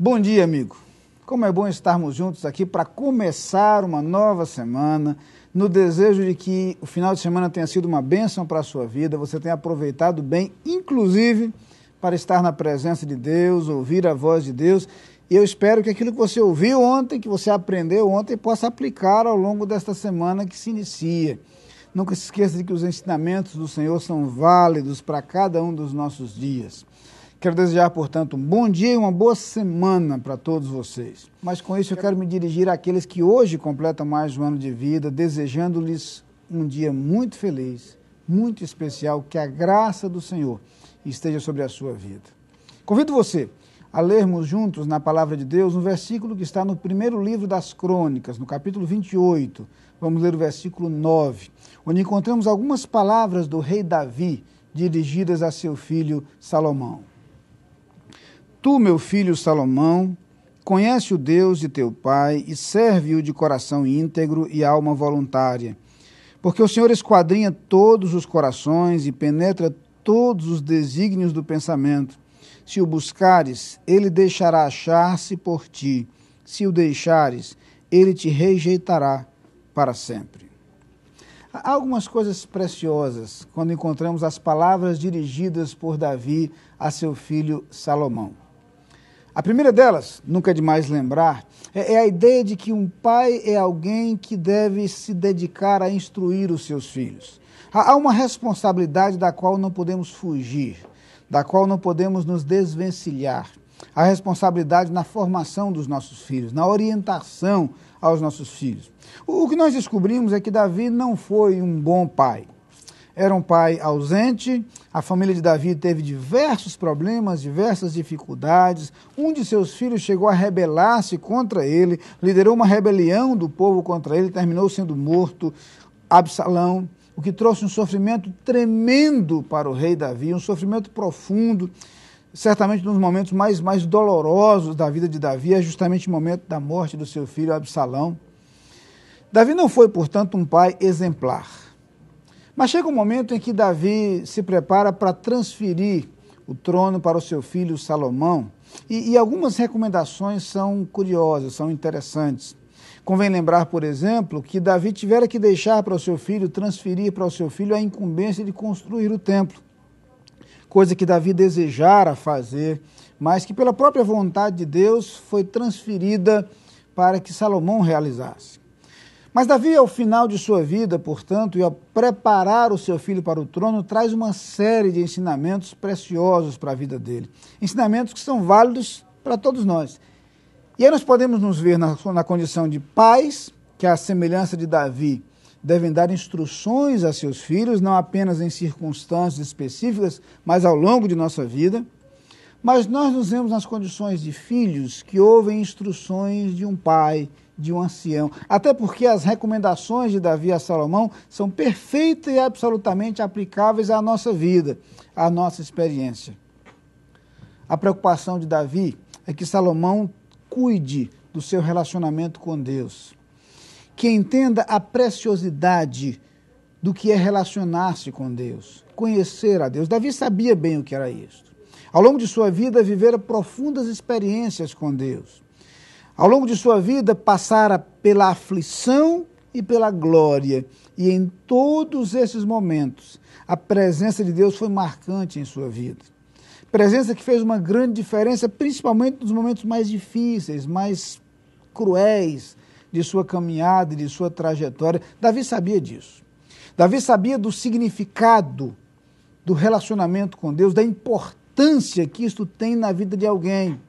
Bom dia, amigo. Como é bom estarmos juntos aqui para começar uma nova semana, no desejo de que o final de semana tenha sido uma bênção para a sua vida, você tenha aproveitado bem, inclusive para estar na presença de Deus, ouvir a voz de Deus. E eu espero que aquilo que você ouviu ontem, que você aprendeu ontem, possa aplicar ao longo desta semana que se inicia. Nunca se esqueça de que os ensinamentos do Senhor são válidos para cada um dos nossos dias. Quero desejar, portanto, um bom dia e uma boa semana para todos vocês. Mas com isso eu quero me dirigir àqueles que hoje completam mais um ano de vida, desejando-lhes um dia muito feliz, muito especial, que a graça do Senhor esteja sobre a sua vida. Convido você a lermos juntos na Palavra de Deus um versículo que está no primeiro livro das Crônicas, no capítulo 28. Vamos ler o versículo 9, onde encontramos algumas palavras do rei Davi dirigidas a seu filho Salomão. Tu, meu filho Salomão, conhece o Deus de teu pai e serve-o de coração íntegro e alma voluntária, porque o Senhor esquadrinha todos os corações e penetra todos os desígnios do pensamento. Se o buscares, ele deixará achar-se por ti. Se o deixares, ele te rejeitará para sempre. Há algumas coisas preciosas quando encontramos as palavras dirigidas por Davi a seu filho Salomão. A primeira delas, nunca é demais lembrar, é a ideia de que um pai é alguém que deve se dedicar a instruir os seus filhos. Há uma responsabilidade da qual não podemos fugir, da qual não podemos nos desvencilhar. A responsabilidade na formação dos nossos filhos, na orientação aos nossos filhos. O que nós descobrimos é que Davi não foi um bom pai. Era um pai ausente, a família de Davi teve diversos problemas, diversas dificuldades. Um de seus filhos chegou a rebelar-se contra ele, liderou uma rebelião do povo contra ele, terminou sendo morto, Absalão, o que trouxe um sofrimento tremendo para o rei Davi, um sofrimento profundo. Certamente um dos momentos mais dolorosos da vida de Davi é justamente o momento da morte do seu filho Absalão. Davi não foi, portanto, um pai exemplar. Mas chega um momento em que Davi se prepara para transferir o trono para o seu filho Salomão, e algumas recomendações são curiosas, são interessantes. Convém lembrar, por exemplo, que Davi tivera que deixar para o seu filho, transferir para o seu filho a incumbência de construir o templo, coisa que Davi desejara fazer, mas que pela própria vontade de Deus foi transferida para que Salomão realizasse. Mas Davi, ao final de sua vida, portanto, e ao preparar o seu filho para o trono, traz uma série de ensinamentos preciosos para a vida dele. Ensinamentos que são válidos para todos nós. E aí nós podemos nos ver na condição de pais, que à semelhança de Davi, devem dar instruções a seus filhos, não apenas em circunstâncias específicas, mas ao longo de nossa vida. Mas nós nos vemos nas condições de filhos que ouvem instruções de um pai, de um ancião, até porque as recomendações de Davi a Salomão são perfeitas e absolutamente aplicáveis à nossa vida, à nossa experiência. A preocupação de Davi é que Salomão cuide do seu relacionamento com Deus, que entenda a preciosidade do que é relacionar-se com Deus, conhecer a Deus. Davi sabia bem o que era isso. Ao longo de sua vida, vivera profundas experiências com Deus. Ao longo de sua vida, passara pela aflição e pela glória. E em todos esses momentos, a presença de Deus foi marcante em sua vida. Presença que fez uma grande diferença, principalmente nos momentos mais difíceis, mais cruéis de sua caminhada e de sua trajetória. Davi sabia disso. Davi sabia do significado do relacionamento com Deus, da importância que isto tem na vida de alguém.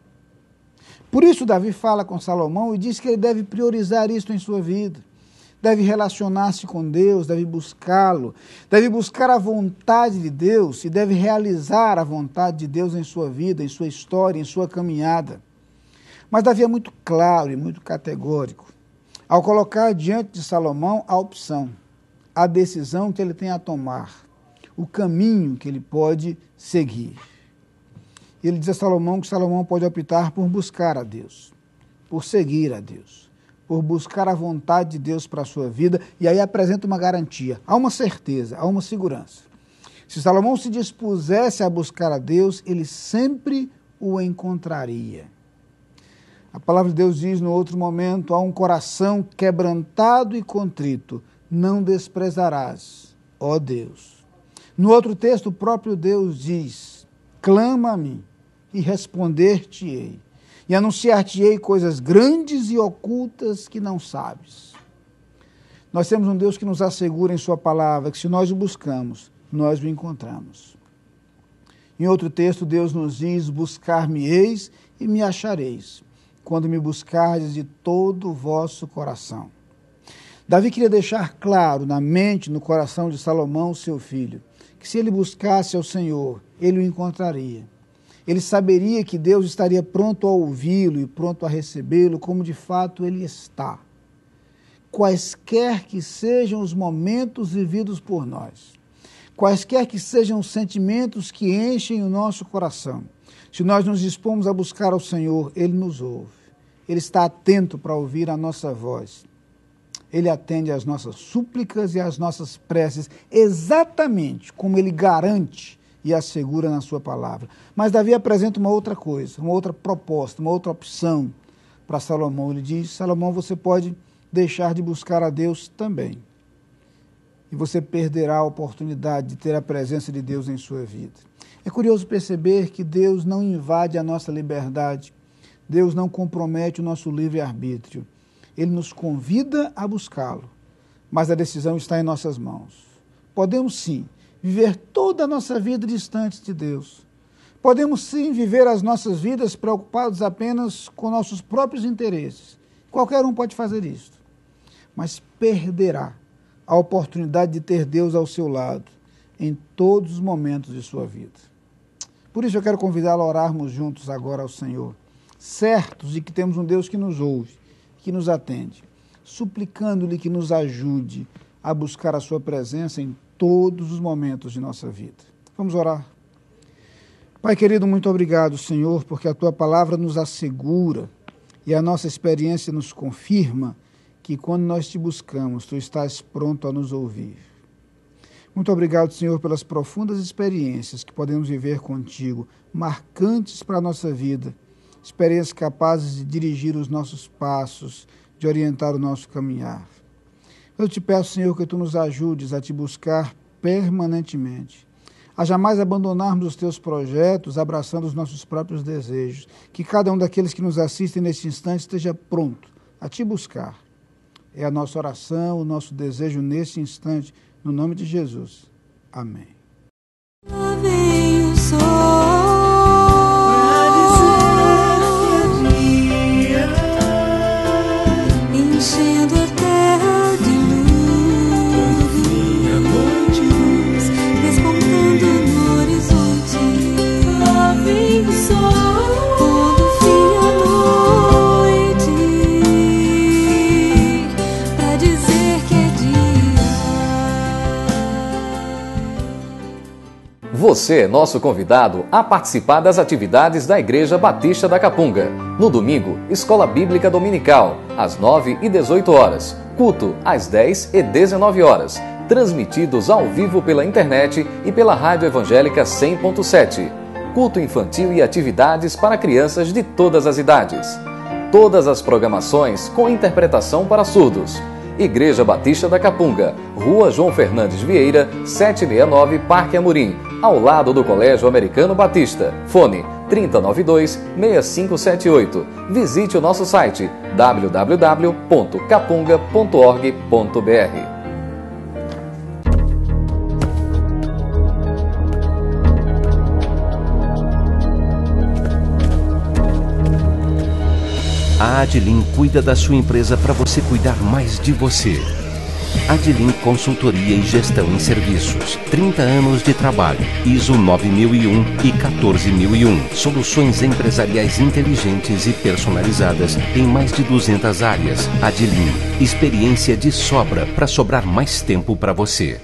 Por isso, Davi fala com Salomão e diz que ele deve priorizar isso em sua vida. Deve relacionar-se com Deus, deve buscá-lo, deve buscar a vontade de Deus e deve realizar a vontade de Deus em sua vida, em sua história, em sua caminhada. Mas Davi é muito claro e muito categórico ao colocar diante de Salomão a opção, a decisão que ele tem a tomar, o caminho que ele pode seguir. Ele diz a Salomão que Salomão pode optar por buscar a Deus, por seguir a Deus, por buscar a vontade de Deus para a sua vida, e aí apresenta uma garantia, há uma certeza, há uma segurança. Se Salomão se dispusesse a buscar a Deus, ele sempre o encontraria. A palavra de Deus diz no outro momento: há um coração quebrantado e contrito, não desprezarás, ó Deus. No outro texto, o próprio Deus diz: clama a mim e responder-te-ei, e anunciar-te-ei coisas grandes e ocultas que não sabes. Nós temos um Deus que nos assegura em sua palavra que se nós o buscamos, nós o encontramos. Em outro texto, Deus nos diz: buscar-me-eis e me achareis, quando me buscardes de todo o vosso coração. Davi queria deixar claro na mente, no coração de Salomão, seu filho, que se ele buscasse ao Senhor, ele o encontraria. Ele saberia que Deus estaria pronto a ouvi-lo e pronto a recebê-lo, como de fato ele está. Quaisquer que sejam os momentos vividos por nós, quaisquer que sejam os sentimentos que enchem o nosso coração, se nós nos dispomos a buscar ao Senhor, Ele nos ouve. Ele está atento para ouvir a nossa voz. Ele atende às nossas súplicas e às nossas preces, exatamente como Ele garante e assegura na sua palavra. Mas Davi apresenta uma outra coisa, uma outra proposta, uma outra opção para Salomão. Ele diz: Salomão, você pode deixar de buscar a Deus também. E você perderá a oportunidade de ter a presença de Deus em sua vida. É curioso perceber que Deus não invade a nossa liberdade, Deus não compromete o nosso livre-arbítrio. Ele nos convida a buscá-lo, mas a decisão está em nossas mãos. Podemos sim viver toda a nossa vida distantes de Deus. Podemos sim viver as nossas vidas preocupados apenas com nossos próprios interesses. Qualquer um pode fazer isso, mas perderá a oportunidade de ter Deus ao seu lado em todos os momentos de sua vida. Por isso eu quero convidá-lo a orarmos juntos agora ao Senhor, certos de que temos um Deus que nos ouve, que nos atende, suplicando-lhe que nos ajude a buscar a sua presença em todos os momentos de nossa vida. Vamos orar. Pai querido, muito obrigado, Senhor, porque a tua palavra nos assegura e a nossa experiência nos confirma que quando nós te buscamos, tu estás pronto a nos ouvir. Muito obrigado, Senhor, pelas profundas experiências que podemos viver contigo, marcantes para a nossa vida, experiências capazes de dirigir os nossos passos, de orientar o nosso caminhar. Eu te peço, Senhor, que tu nos ajudes a te buscar permanentemente, a jamais abandonarmos os teus projetos, abraçando os nossos próprios desejos, que cada um daqueles que nos assistem neste instante esteja pronto a te buscar. É a nossa oração, o nosso desejo neste instante, no nome de Jesus. Amém. Lá vem o sol pra dizer que é dia, enchendo a terra de luz, a noite, despontando no horizonte. Lá vem o sol quando vem a noite, pra dizer que é dia. Você é nosso convidado a participar das atividades da Igreja Batista da Capunga. No domingo, Escola Bíblica Dominical, às 9 e 18 horas. Culto, às 10 e 19 horas. Transmitidos ao vivo pela internet e pela Rádio Evangélica 100.7. Culto infantil e atividades para crianças de todas as idades. Todas as programações com interpretação para surdos. Igreja Batista da Capunga, Rua João Fernandes Vieira, 769, Parque Amorim, ao lado do Colégio Americano Batista. Fone 3092-6578. Visite o nosso site www.capunga.org.br. A Adlim cuida da sua empresa para você cuidar mais de você. Adlim Consultoria e Gestão em Serviços. 30 anos de trabalho. ISO 9001 e 14001. Soluções empresariais inteligentes e personalizadas em mais de 200 áreas. Adlim. Experiência de sobra para sobrar mais tempo para você.